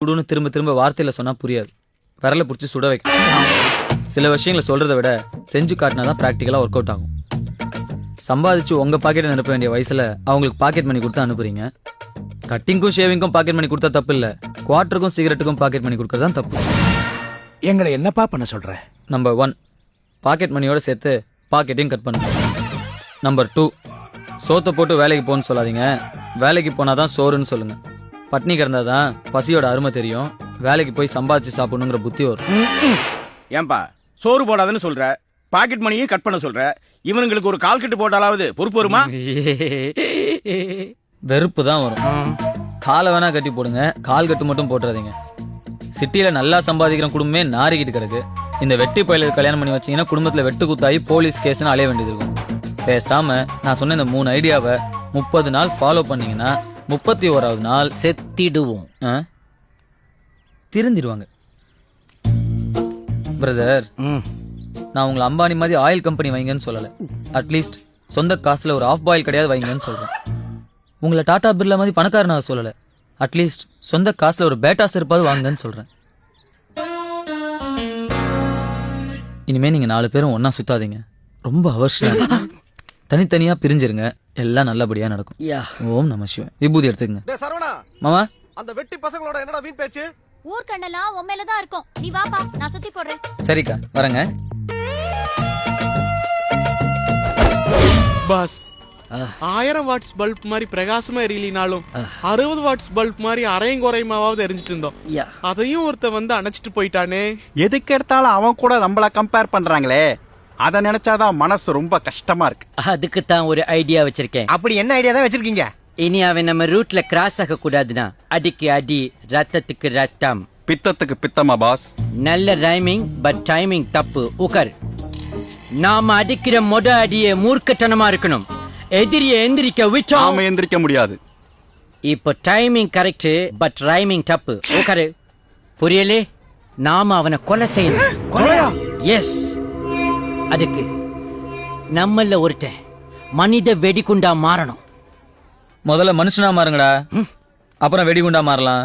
சுடுன்னு திரும்ப திரும்ப வார்த்தையில சொன்னா புரியாது. விரல பிடிச்சி சுட வைக்கணும். சில விஷயங்களை சொல்றதை விட செஞ்சு காட்டினாதான் பிராக்டிக்கலா ஒர்க் அவுட் ஆகும். சம்பாதிச்சு உங்க பாக்கெட்டை நிரப்ப வேண்டிய வயசுல அவங்களுக்கு பாக்கெட் மணி கொடுத்து அனுப்புறீங்க. கட்டிங்க்கும் ஷேவிங்க்கும் பாக்கெட் மணி கொடுத்தா தப்பு இல்ல, குவார்டருக்கும் சிகரெட்டுக்கும் பாக்கெட் மணி கொடுக்கறதான் தப்பு. எங்களை என்னப்பா பண்ண சொல்ற? நம்பர் 1, பாக்கெட் மணியோட சேர்த்து பாக்கெட்டையும் கட் பண்ணுங்க. நம்பர் 2, சோத்தை போட்டு வேலைக்கு போன்னு சொல்லாதீங்க, வேலைக்கு போனாதான் சோறுன்னு சொல்லுங்க. பட்னி கிடந்தாதான் பசியோட அருமை தெரியும், வேலைக்கு போய் சம்பாதிச்சு சாப்பிடணுங்கிற புத்தி வரும். ஏன்பா சோறு போடாதுன்னு சொல்ற, பாக்கெட் மணியும் கட் பண்ண சொல்ற, இவனுங்களுக்கு ஒரு கால் கட்டு போட்டாலாவது பொறுப்பு வருமா? வெறுப்பு தான் வரும். காலை வேணா கட்டி போடுங்க, கால் கட்டு மட்டும் போட்டுறாதீங்க. சிட்டியில நல்லா சம்பாதிக்கிற குடும்பமே நாரிக்கிட்டு கிடக்கு. இந்த வெட்டி பயிலுக்கு கல்யாணம் பண்ணி வச்சீங்கன்னா குடும்பத்துல வெட்டு குத்தாயி போலீஸ் கேஸ்னு அலைய வேண்டியது இருக்கும். பேசாம நான் சொன்ன இந்த 3 ஐடியாவை 30 நாள் ஃபாலோ பண்ணீங்கன்னா 31வது நாள் செத்திடுவோம். திருந்திடுவாங்க. பிரதர், நான் உங்களை அம்பானி மாதிரி ஆயில் கம்பெனி வைங்கன்னு சொல்லல, அட்லீஸ்ட் சொந்த காசுல ஒரு ஆஃப் பாயில் கிடையாது வைங்கன்னு சொல்றேன். உங்களை டாடா பிர்லா மாதிரி பணக்காரனாக சொல்லல, அட்லீஸ்ட் சொந்த காசுல ஒரு பேட்டா செருப்பாவது வாங்குங்கன்னு சொல்றேன். இனிமே நீங்க 4 பேரும் ஒன்னா சுத்தாதீங்க, ரொம்ப அவசியம். தனித்தனியா பிரிஞ்சிருங்க, எல்லாம் நல்லபடியா நடக்கும். ஓம் நம சிவாய. விபூதி எடுத்துக்கங்க. டேய் சரவணா, மாமா, அந்த வெட்டி பசங்களோட என்னடா வீண் பேச்சு? ஊர் கண்ணெல்லாம் உன் மேலதான் இருக்கும். நீ வாப்பா, நான் சுத்தி போடுறேன். சரிக்கா, வரங்க. பாஸ், 1000 வாட்ஸ் பல்ப் மாதிரி பிரகாசமா எரியலினாலும் 60 வாட்ஸ் பல்ப் மாதிரி அரையும் குறையுமாவது எரிஞ்சிட்டு இருந்தோம். அதையும் ஒருத்த வந்து அணைச்சிட்டு போயிட்டானே. எதுக்கு எடுத்தாலும் அவன் கூட நம்மள கம்பேர் பண்றாங்களே, அத நினைச்சாதான் மனசு ரொம்ப கஷ்டமா இருக்கு. அதுக்கு தான் ஒரு ஐடியா வச்சிருக்கேன். அப்படி என்ன ஐடியா தான் வச்சிருக்கீங்க? இனி அவன் நம்ம ரூட்ல கிராஸ் ஆக கூடாதுன்னா அடிக்கு அடி, ரத்தத்துக்கு ரத்தம். பித்தத்துக்கு பித்தமா பாஸ்? நல்ல ரைமிங், பட் டைமிங் தப்பு. உக்கர். நாம அடிக்கிற அடியே மூர்க்கத்தனமா இருக்கணும். எதிரிய எந்திரிக்க விட்டோம், நாம எந்திரிக்க முடியாது. இப்போ டைமிங் கரெக்ட், பட் ரைமிங் தப்பு. உக்கரு. புரியலே? நாம அவனை கொலை செய்யணும். எஸ். அதுக்கு நம்மள ஒருத்தன் மனித வெடிகுண்டா மாறணும். முதல்ல மனுஷனா மாறுங்கடா, அப்புறம் வெடிகுண்டா மாறலாம்.